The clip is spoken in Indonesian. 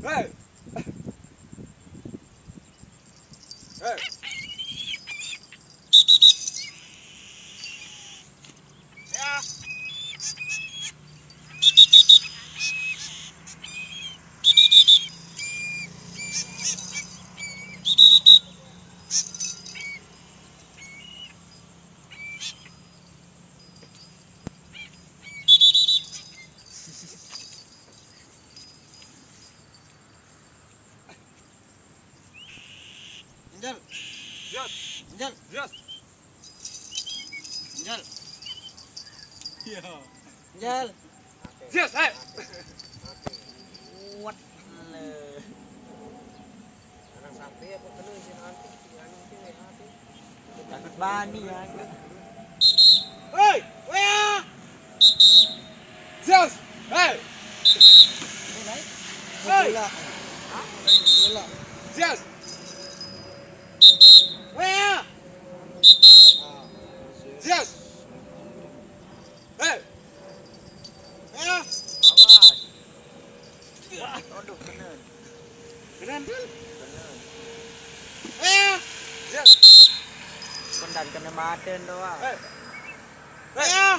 Hey. Hey. Ya. Angel, Yes. Angel, Yes. Angel, Iya. Angel. Yes. Hey. What? Anak sapi apa kena si nanti si anu tu ya tu. Takut bani ya. Hey. Where? Yes. Hey. Hey. Bola. Bola. Yes. Where? Yes. Hey. Where? Awas. Aduh, bener. Keren kan? Bener. Where? Yes. Pendan kena maten doang. Hey. Where?